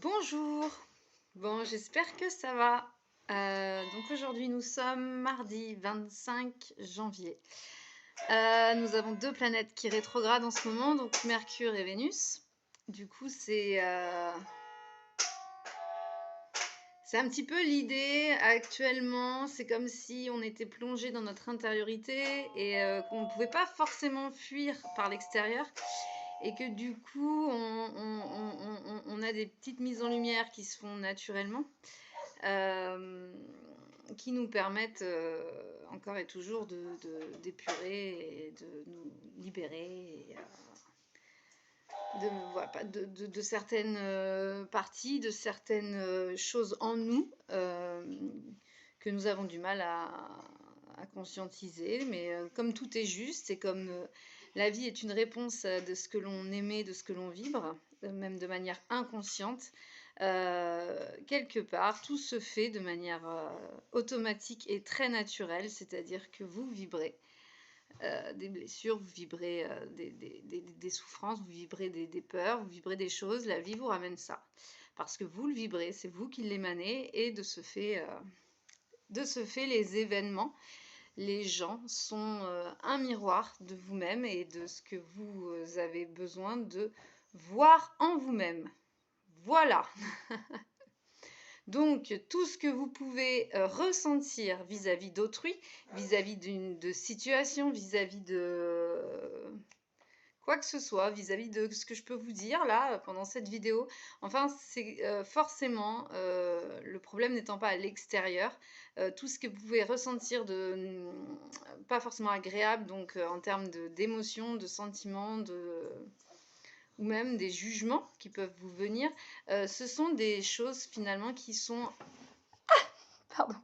Bonjour, bon j'espère que ça va. Donc aujourd'hui nous sommes mardi 25 janvier. Nous avons deux planètes qui rétrogradent en ce moment, donc Mercure et Vénus. Du coup c'est un petit peu l'idée actuellement, c'est comme si on était plongé dans notre intériorité et qu'on ne pouvait pas forcément fuir par l'extérieur. Et que du coup, on a des petites mises en lumière qui se font naturellement, qui nous permettent encore et toujours d'épurer et de nous libérer de certaines parties, de certaines choses en nous que nous avons du mal à conscientiser. Mais comme tout est juste et comme la vie est une réponse de ce que l'on émet, de ce que l'on vibre, même de manière inconsciente, quelque part, tout se fait de manière automatique et très naturelle, c'est-à-dire que vous vibrez des blessures, vous vibrez des souffrances, vous vibrez des peurs, vous vibrez des choses, la vie vous ramène ça. Parce que vous le vibrez, c'est vous qui l'émanez, et de ce fait, les événements, les gens sont un miroir de vous-même et de ce que vous avez besoin de voir en vous-même. Voilà. Donc, tout ce que vous pouvez ressentir vis-à-vis d'autrui, vis-à-vis de situation, vis-à-vis de quoi que ce soit, vis-à-vis de ce que je peux vous dire là pendant cette vidéo. Enfin, c'est forcément, le problème n'étant pas à l'extérieur, tout ce que vous pouvez ressentir de pas forcément agréable, donc en termes d'émotions, de sentiments, ou même des jugements qui peuvent vous venir, ce sont des choses finalement qui sont... Pardon.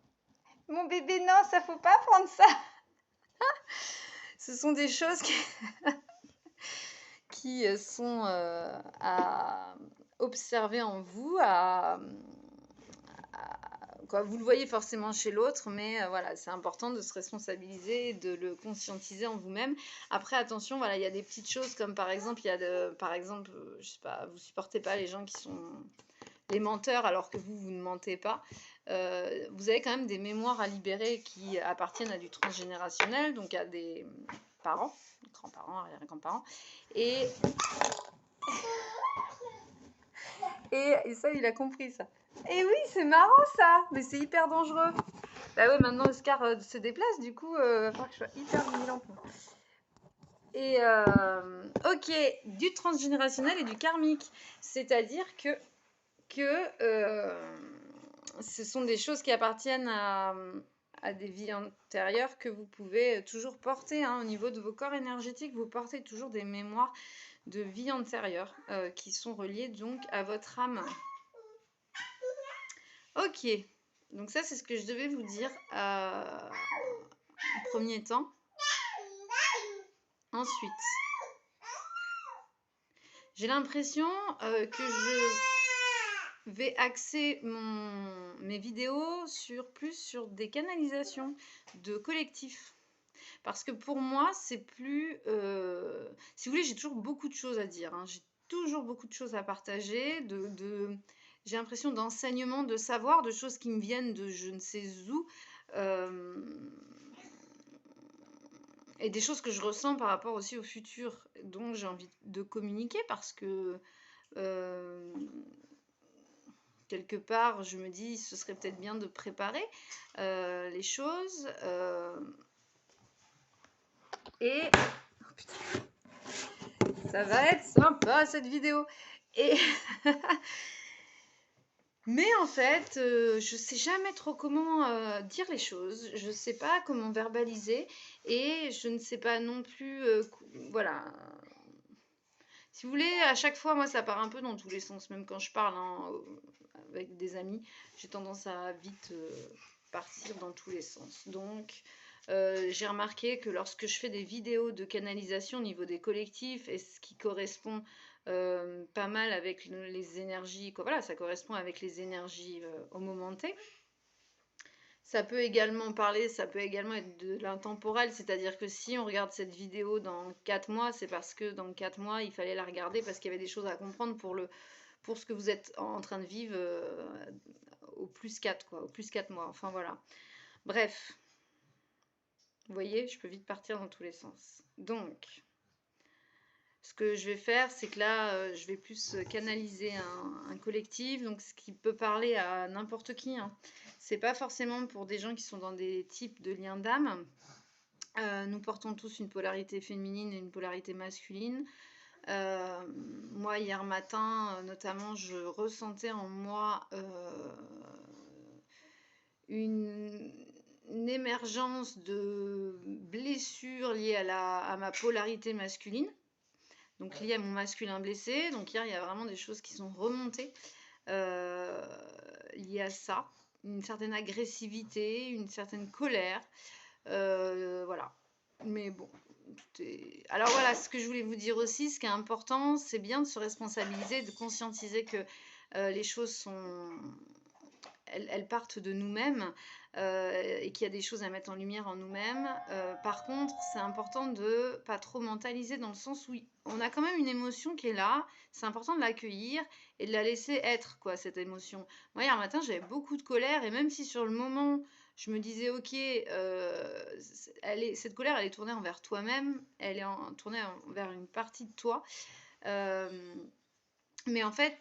Mon bébé, non, ça faut pas prendre ça. Ce sont des choses qui sont à observer en vous, quoi, vous le voyez forcément chez l'autre, mais voilà, c'est important de se responsabiliser et de le conscientiser en vous-même. Après, attention, voilà, il y a des petites choses comme par exemple, je sais pas, vous supportez pas les gens qui sont les menteurs alors que vous ne mentez pas. Vous avez quand même des mémoires à libérer qui appartiennent à du transgénérationnel, donc à des parents, grands-parents, arrière-grands-parents, et ça, il a compris ça. Et oui, c'est marrant ça, mais c'est hyper dangereux. Bah ouais, maintenant Oscar se déplace, du coup, il va falloir que je sois hyper vigilante. Et ok, du transgénérationnel et du karmique, c'est-à-dire que ce sont des choses qui appartiennent à des vies antérieures que vous pouvez toujours porter, hein, au niveau de vos corps énergétiques. Vous portez toujours des mémoires de vie antérieure qui sont reliées donc à votre âme. Ok, donc ça c'est ce que je devais vous dire en premier temps. Ensuite, j'ai l'impression que je vais axer mes vidéos plus sur des canalisations de collectifs. Parce que pour moi, c'est plus... si vous voulez, j'ai toujours beaucoup de choses à dire. Hein. J'ai toujours beaucoup de choses à partager, j'ai l'impression d'enseignement, de savoir, de choses qui me viennent de je ne sais où. Et des choses que je ressens par rapport aussi au futur. Donc j'ai envie de communiquer parce que... quelque part, je me dis, ce serait peut-être bien de préparer les choses. Et... Oh, putain. Ça va être sympa cette vidéo. Et... Mais en fait, je sais jamais trop comment dire les choses. Je sais pas comment verbaliser. Et je ne sais pas non plus... voilà. Si vous voulez, à chaque fois, moi, ça part un peu dans tous les sens. Même quand je parle hein, avec des amis, j'ai tendance à vite partir dans tous les sens. Donc, j'ai remarqué que lorsque je fais des vidéos de canalisation au niveau des collectifs, et ce qui correspond pas mal avec les énergies, quoi, voilà, ça correspond avec les énergies au moment T. Ça peut également être de l'intemporel, c'est-à-dire que si on regarde cette vidéo dans 4 mois, c'est parce que dans 4 mois, il fallait la regarder parce qu'il y avait des choses à comprendre pour ce que vous êtes en train de vivre au plus 4, quoi, au plus 4 mois. Enfin voilà. Bref, vous voyez, je peux vite partir dans tous les sens. Donc, ce que je vais faire, c'est que là, je vais plus canaliser un collectif, donc ce qui peut parler à n'importe qui, hein. C'est pas forcément pour des gens qui sont dans des types de liens d'âme. Nous portons tous une polarité féminine et une polarité masculine. Moi, hier matin, notamment, je ressentais en moi une émergence de blessures liées à ma polarité masculine, donc liées à mon masculin blessé. Donc hier, il y a vraiment des choses qui sont remontées liées à ça, une certaine agressivité, une certaine colère, voilà. Mais bon, alors voilà, ce que je voulais vous dire aussi, ce qui est important, c'est bien de se responsabiliser, de conscientiser que les choses sont... Elles partent de nous-mêmes et qu'il y a des choses à mettre en lumière en nous-mêmes. Par contre, c'est important de pas trop mentaliser dans le sens où on a quand même une émotion qui est là. C'est important de l'accueillir et de la laisser être, quoi, cette émotion. Moi, hier matin, j'avais beaucoup de colère et même si sur le moment, je me disais, ok, cette colère, elle est tournée envers toi-même, elle est tournée envers une partie de toi. Mais en fait,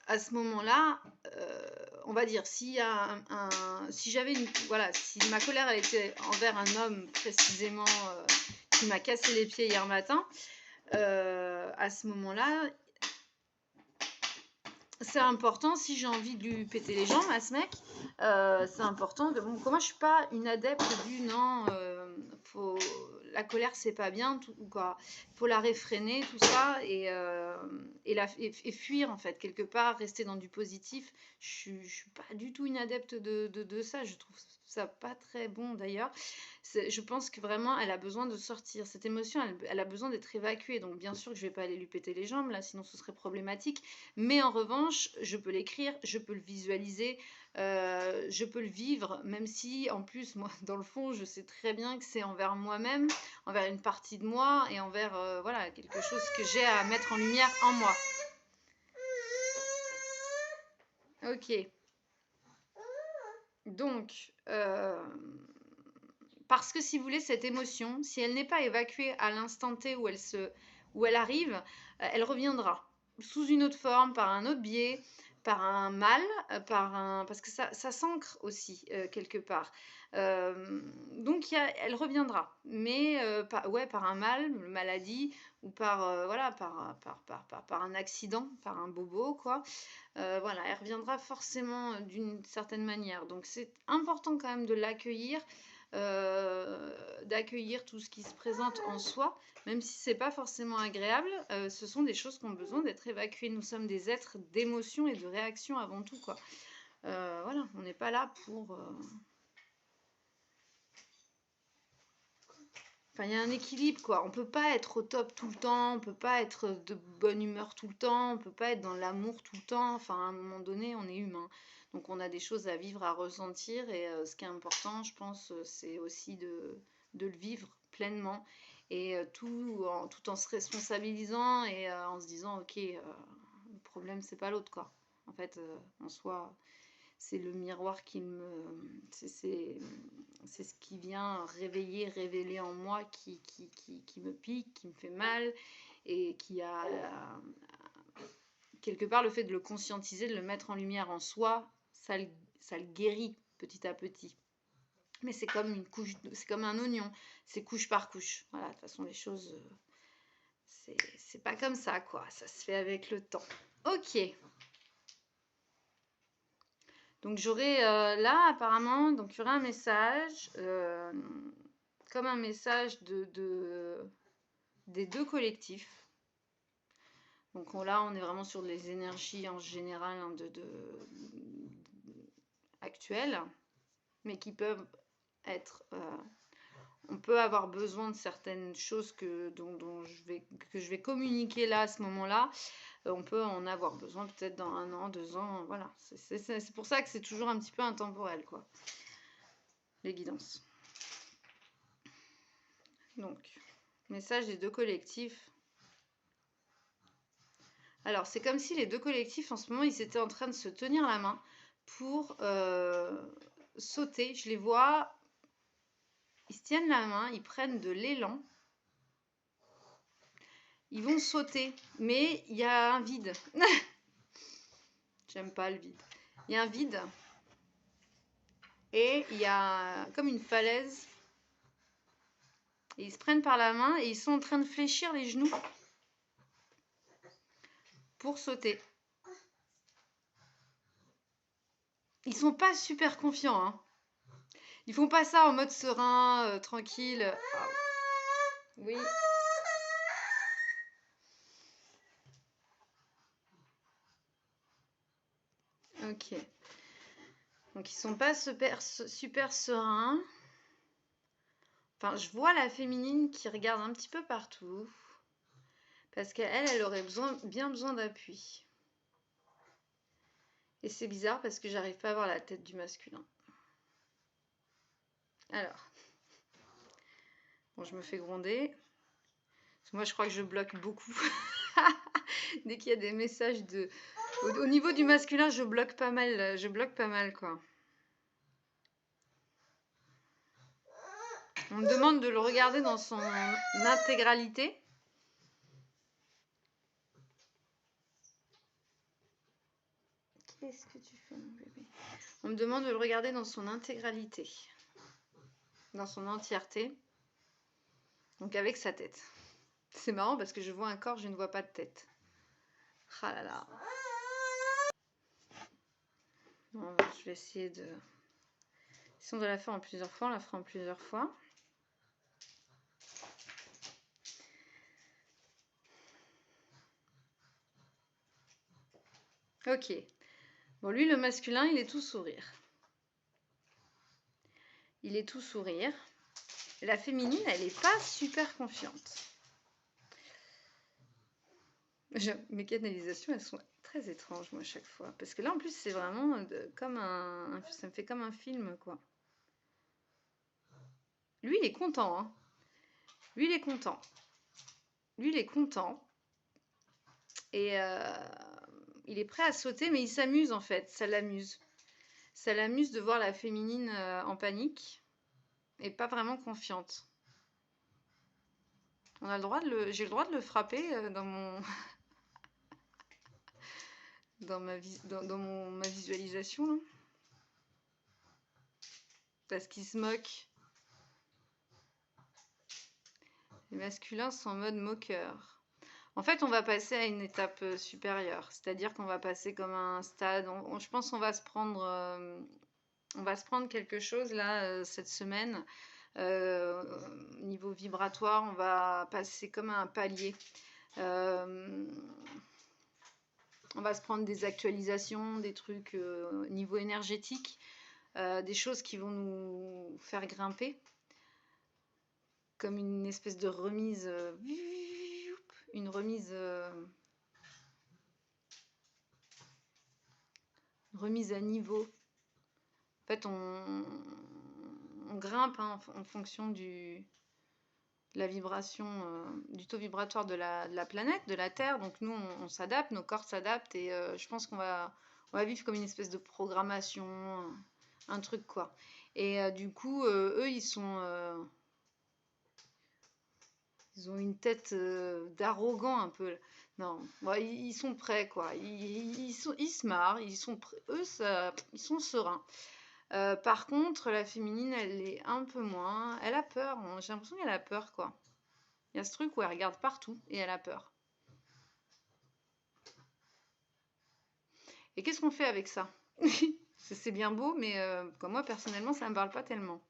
à ce moment-là, on va dire, si j'avais voilà, si ma colère elle était envers un homme précisément qui m'a cassé les pieds hier matin, à ce moment-là, c'est important, si j'ai envie de lui péter les jambes à ce mec, c'est important de... Bon, moi je suis pas une adepte du non, la colère c'est pas bien, quoi. Faut la réfréner, tout ça, et fuir en fait, quelque part, rester dans du positif. Je suis pas du tout une adepte de ça, je trouve ça pas très bon d'ailleurs. Je pense que vraiment elle a besoin de sortir, cette émotion elle a besoin d'être évacuée, donc bien sûr que je vais pas aller lui péter les jambes là, sinon ce serait problématique, mais en revanche je peux l'écrire, je peux le visualiser, je peux le vivre, même si en plus moi dans le fond je sais très bien que c'est envers moi-même, envers une partie de moi et envers voilà, quelque chose que j'ai à mettre en lumière en moi. Ok, donc parce que si vous voulez, cette émotion, si elle n'est pas évacuée à l'instant T où elle arrive, elle reviendra sous une autre forme, par un autre biais, par un mal, parce que ça s'ancre aussi quelque part. Donc elle reviendra, mais par un mal, une maladie, ou voilà, par un accident, par un bobo, quoi. Voilà, elle reviendra forcément d'une certaine manière. Donc c'est important quand même de l'accueillir, d'accueillir tout ce qui se présente en soi, même si c'est pas forcément agréable. Ce sont des choses qui ont besoin d'être évacuées. Nous sommes des êtres d'émotion et de réaction avant tout, quoi. Voilà, on n'est pas là pour... Enfin, il y a un équilibre, quoi. On peut pas être au top tout le temps, on peut pas être de bonne humeur tout le temps, on peut pas être dans l'amour tout le temps. Enfin, à un moment donné, on est humain. Donc, on a des choses à vivre, à ressentir. Et ce qui est important, je pense, c'est aussi de le vivre pleinement. Et tout en se responsabilisant et en se disant, ok, le problème, c'est pas l'autre, quoi. En fait, en soi, c'est le miroir qui me... C'est ce qui vient révéler en moi qui me pique, qui me fait mal et qui a... quelque part, le fait de le conscientiser, de le mettre en lumière en soi, ça le guérit petit à petit. Mais c'est comme une couche, c'est comme un oignon, c'est couche par couche. Voilà, de toute façon, les choses, c'est pas comme ça, quoi. Ça se fait avec le temps. Ok. Donc j'aurai là apparemment, donc il y aura un message, comme un message des deux collectifs. Donc là on est vraiment sur les énergies en général hein, actuelles, mais qui peuvent être... on peut avoir besoin de certaines choses dont je vais communiquer là à ce moment-là. On peut en avoir besoin peut-être dans 1 an, 2 ans, voilà. C'est pour ça que c'est toujours un petit peu intemporel, quoi, les guidances. Donc, message des deux collectifs. Alors, c'est comme si les deux collectifs, en ce moment, ils étaient en train de se tenir la main pour sauter. Je les vois, ils se tiennent la main, ils prennent de l'élan. Ils vont sauter, mais il y a un vide. J'aime pas le vide. Il y a un vide. Et il y a comme une falaise. Et ils se prennent par la main et ils sont en train de fléchir les genoux pour sauter. Ils sont pas super confiants, hein. Ils font pas ça en mode serein, tranquille. Ah, oui. Ok. Donc ils sont pas super sereins. Enfin, je vois la féminine qui regarde un petit peu partout. Parce qu'elle, elle aurait bien besoin d'appui. Et c'est bizarre parce que j'arrive pas à voir la tête du masculin. Alors. Bon, je me fais gronder. Parce que moi, je crois que je bloque beaucoup. Dès qu'il y a des messages de... Au niveau du masculin, je bloque pas mal. Je bloque pas mal, quoi. On me demande de le regarder dans son intégralité. Qu'est-ce que tu fais, mon bébé? On me demande de le regarder dans son intégralité. Dans son entièreté. Donc avec sa tête. C'est marrant parce que je vois un corps, je ne vois pas de tête. Ah là là. Bon, je vais essayer de... Si on doit la faire en plusieurs fois, on la fera en plusieurs fois. Ok. Bon, lui, le masculin, il est tout sourire. Il est tout sourire. La féminine, elle n'est pas super confiante. Mes canalisations, elles sont très étranges, moi, à chaque fois. Parce que là, en plus, c'est vraiment comme ça me fait comme un film, quoi. Lui, il est content, hein. Lui, il est content. Lui, il est content. Et il est prêt à sauter, mais il s'amuse, en fait. Ça l'amuse. Ça l'amuse de voir la féminine en panique et pas vraiment confiante. On a le droit j'ai le droit de le frapper dans mon... dans ma visualisation, là. Parce qu'il se moque. Les masculins sont en mode moqueur. En fait, on va passer à une étape supérieure. C'est-à-dire qu'on va passer comme un stade. Je pense qu'on va se prendre... on va se prendre quelque chose, là, cette semaine. Niveau vibratoire, on va passer comme un palier. On va se prendre des actualisations, des trucs niveau énergétique. Des choses qui vont nous faire grimper, comme une espèce de remise, une remise à niveau. En fait, on grimpe, hein, en fonction de la vibration, du taux vibratoire de la planète, de la Terre. Donc nous, on s'adapte, nos corps s'adaptent, et je pense qu'on va vivre comme une espèce de programmation, un truc, quoi. Et du coup, eux, ils ont une tête d'arrogant un peu. Non, bon, ils sont prêts, quoi. Ils se marrent, ils sont ils sont sereins. Par contre, la féminine, elle est un peu moins. Elle a peur. J'ai l'impression qu'elle a peur, quoi. Il y a ce truc où elle regarde partout et elle a peur. Et qu'est-ce qu'on fait avec ça? C'est bien beau, mais comme moi, personnellement, ça ne me parle pas tellement.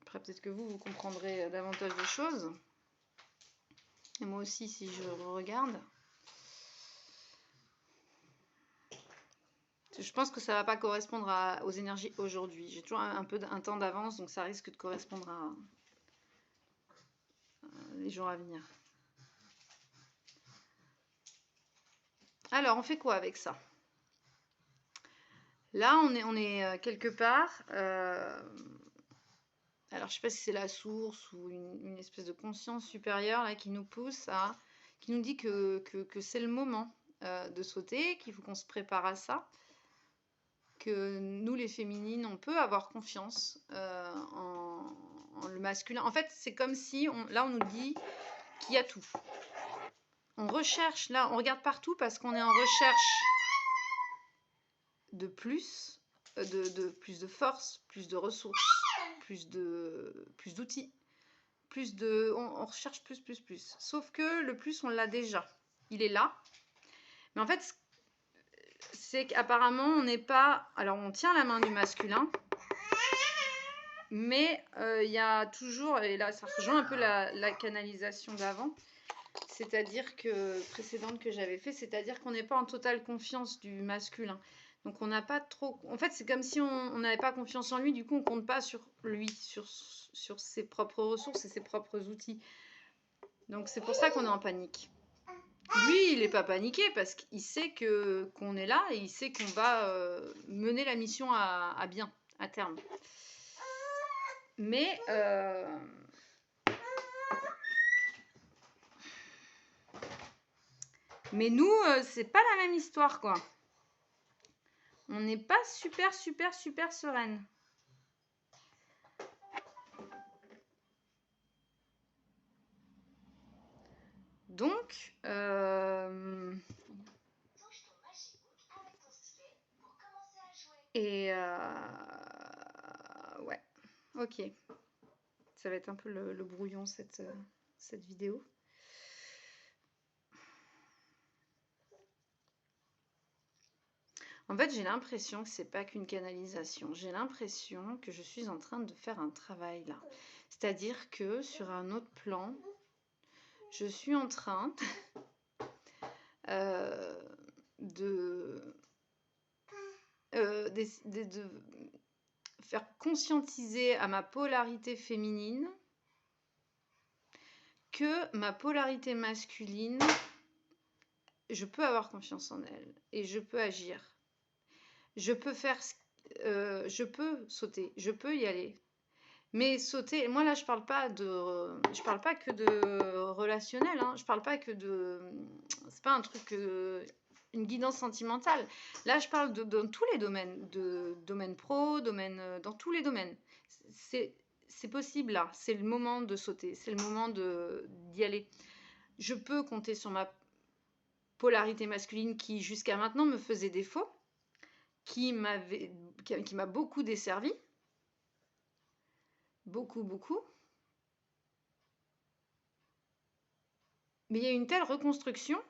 Après, peut-être que vous comprendrez davantage de choses. Et moi aussi, si je regarde. Je pense que ça ne va pas correspondre aux énergies aujourd'hui. J'ai toujours un temps d'avance, donc ça risque de correspondre à les jours à venir. Alors, on fait quoi avec ça? Là, on est quelque part. Alors, je ne sais pas si c'est la source ou une espèce de conscience supérieure là, qui nous pousse à... qui nous dit que c'est le moment de sauter, qu'il faut qu'on se prépare à ça, que nous les féminines, on peut avoir confiance en le masculin. En fait, c'est comme si, là on nous dit qu'il y a tout. On recherche, là on regarde partout parce qu'on est en recherche de plus, plus de force, plus de ressources, plus d'outils, on recherche plus. Sauf que le plus, on l'a déjà. Il est là. Mais en fait, c'est qu'apparemment, on n'est pas... Alors, on tient la main du masculin, mais il y a toujours... Et là, ça rejoint un peu la canalisation d'avant, c'est-à-dire que... précédente que j'avais fait, c'est-à-dire qu'on n'est pas en totale confiance du masculin. Donc, on n'a pas trop... En fait, c'est comme si on n'avait pas confiance en lui, du coup, on compte pas sur lui, sur ses propres ressources et ses propres outils. Donc, c'est pour ça qu'on est en panique. Lui, il n'est pas paniqué parce qu'il sait qu'on est là et il sait qu'on va mener la mission à bien, à terme. Mais nous, c'est pas la même histoire, quoi. On n'est pas super sereine. Donc, ouais, ok. Ça va être un peu le brouillon, cette vidéo. En fait, j'ai l'impression que c'est pas qu'une canalisation. J'ai l'impression que je suis en train de faire un travail là. C'est-à-dire que sur un autre plan, je suis en train de faire conscientiser à ma polarité féminine que ma polarité masculine, je peux avoir confiance en elle et je peux agir. Je peux je peux sauter, je peux y aller. Mais sauter, moi là je parle pas que de relationnel, hein. Je parle pas que c'est pas un truc, une guidance sentimentale. Là je parle dans tous les domaines, domaine pro, dans tous les domaines. C'est possible là, c'est le moment de sauter, c'est le moment d'y aller. Je peux compter sur ma polarité masculine qui jusqu'à maintenant me faisait défaut, qui m'a beaucoup desservi. Beaucoup. Mais il y a une telle reconstruction,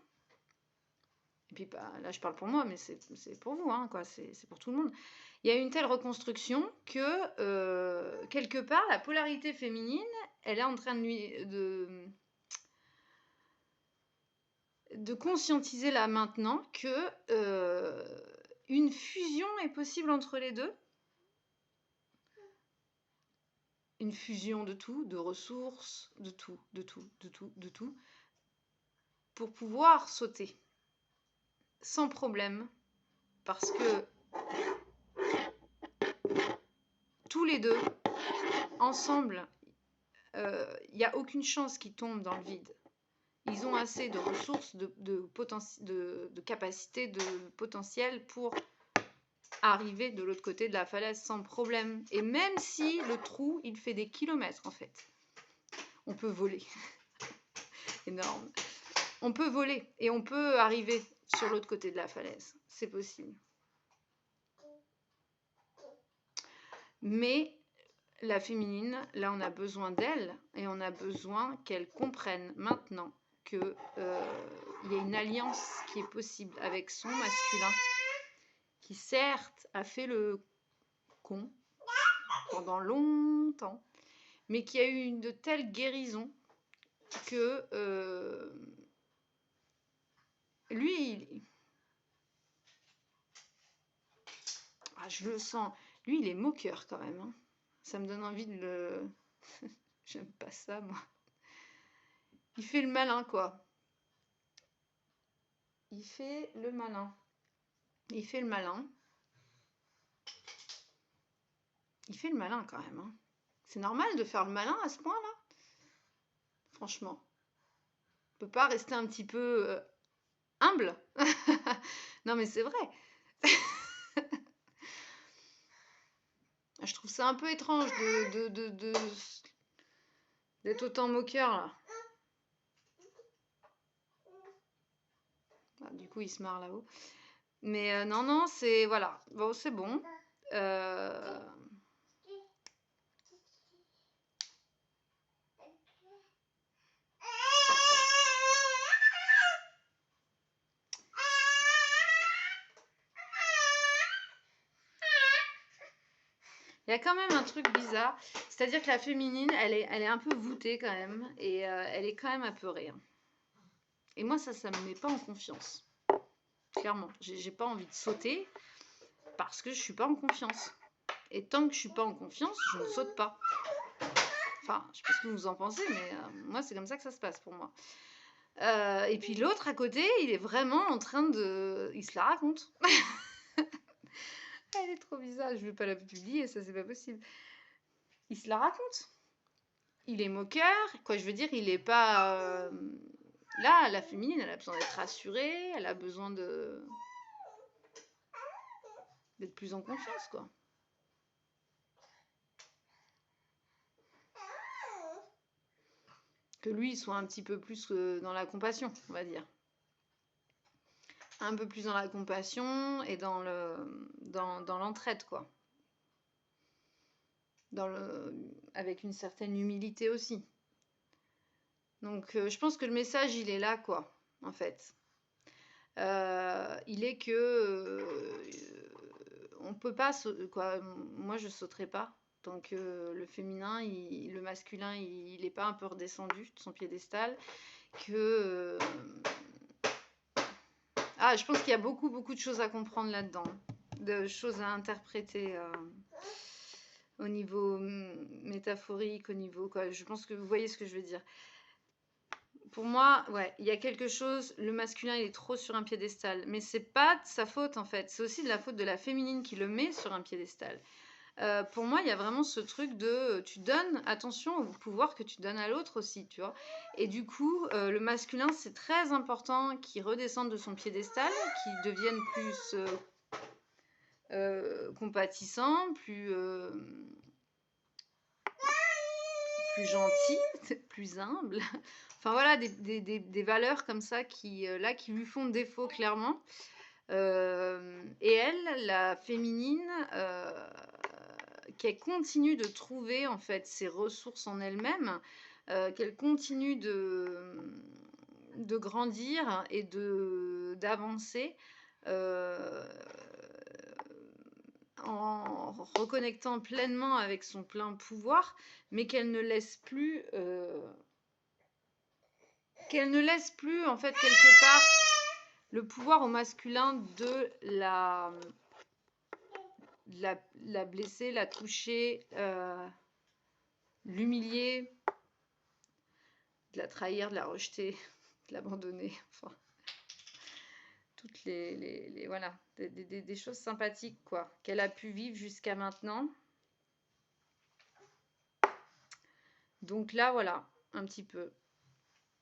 et puis bah, là je parle pour moi, mais c'est pour vous, hein, quoi, c'est pour tout le monde. Il y a une telle reconstruction que quelque part la polarité féminine, elle est en train de conscientiser là maintenant que une fusion est possible entre les deux. Une fusion de tout, de ressources, de tout, pour pouvoir sauter sans problème, parce que tous les deux, ensemble, il n'y a aucune chance qu'ils tombent dans le vide. Ils ont assez de ressources, de capacités, de potentiel pour arriver de l'autre côté de la falaise sans problème. Et même si le trou, il fait des kilomètres en fait, on peut voler. Énorme. On peut voler et on peut arriver sur l'autre côté de la falaise. C'est possible. Mais la féminine, là, on a besoin d'elle et on a besoin qu'elle comprenne maintenant qu'il y a une alliance qui est possible avec son masculin, qui certes a fait le con pendant longtemps, mais qui a eu une de telles guérisons que lui, je le sens, lui il est moqueur quand même, hein. Ça me donne envie de le... J'aime pas ça, moi. Il fait le malin, quoi. Il fait le malin. Il fait le malin. Il fait le malin, quand même, hein. C'est normal de faire le malin à ce point-là? Franchement. peut pas rester un petit peu humble? Non, mais c'est vrai. Je trouve ça un peu étrange d'être autant moqueur, là. Ah, du coup, il se marre là-haut. Mais non, non, c'est... Voilà. Bon, c'est bon. Il y a quand même un truc bizarre. C'est-à-dire que la féminine, elle est un peu voûtée quand même. Et elle est quand même apeurée, hein. Et moi, ça me met pas en confiance. Clairement. J'ai pas envie de sauter parce que je suis pas en confiance. Et tant que je suis pas en confiance, je ne saute pas. Enfin, je sais pas ce que vous en pensez, mais moi, c'est comme ça que ça se passe pour moi. Et puis l'autre à côté, il est vraiment en train de... Il se la raconte. Elle est trop bizarre, je vais pas la publier, ça c'est pas possible. Il se la raconte. Il est moqueur, quoi, je veux dire, il est pas... Là, la féminine, elle a besoin d'être rassurée, elle a besoin d'être plus en confiance, quoi. Que lui, il soit un petit peu plus dans la compassion, on va dire. Un peu plus dans la compassion et dans l'entraide, quoi. Avec une certaine humilité aussi. Donc, je pense que le message, il est là, quoi, en fait. Il est que on peut pas, quoi. Moi, je sauterai pas tant que le féminin, le masculin, il est pas un peu redescendu de son piédestal. Que je pense qu'il y a beaucoup de choses à comprendre là-dedans, de choses à interpréter. Au niveau métaphorique, au niveau quoi. Je pense que vous voyez ce que je veux dire. Pour moi, ouais, il y a quelque chose, le masculin il est trop sur un piédestal, mais c'est pas de sa faute en fait, c'est aussi de la faute de la féminine qui le met sur un piédestal. Pour moi, il y a vraiment ce truc de tu donnes attention au pouvoir que tu donnes à l'autre aussi, tu vois. Et du coup, le masculin, c'est très important qu'il redescende de son piédestal, qu'il devienne plus compatissant, plus gentil, plus humble. Enfin voilà, des valeurs comme ça qui lui font défaut clairement. Et elle, la féminine, qu'elle continue de trouver en fait ses ressources en elle-même, qu'elle continue de grandir et d'avancer en reconnectant pleinement avec son plein pouvoir, mais qu'elle ne laisse plus en fait quelque part le pouvoir au masculin de la blesser, la toucher, l'humilier, de la trahir, de la rejeter, de l'abandonner, enfin toutes les voilà, des choses sympathiques quoi qu'elle a pu vivre jusqu'à maintenant. Donc là voilà, un petit peu.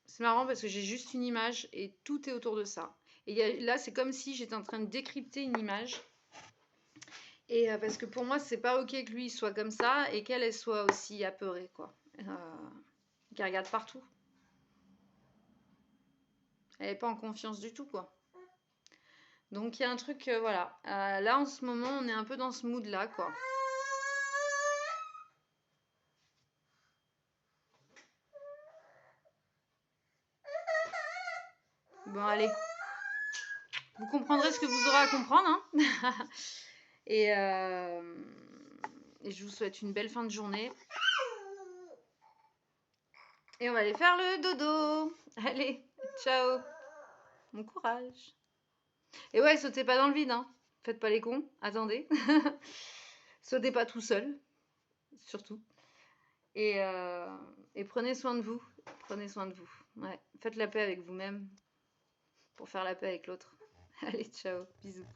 C'est marrant parce que j'ai juste une image et tout est autour de ça. Et là, c'est comme si j'étais en train de décrypter une image. Et parce que pour moi, c'est pas ok que lui soit comme ça et qu'elle soit aussi apeurée, quoi. Qu'elle regarde partout. Elle n'est pas en confiance du tout, quoi. Donc il y a un truc, voilà. Là, en ce moment, on est un peu dans ce mood-là, quoi. Bon, allez. Vous comprendrez ce que vous aurez à comprendre, hein. Et je vous souhaite une belle fin de journée. Et on va aller faire le dodo. Allez, ciao. Bon courage. Et ouais, sautez pas dans le vide, hein. Faites pas les cons. Attendez. Sautez pas tout seul, surtout. Et prenez soin de vous. Prenez soin de vous. Ouais. Faites la paix avec vous-même pour faire la paix avec l'autre. Allez, ciao. Bisous.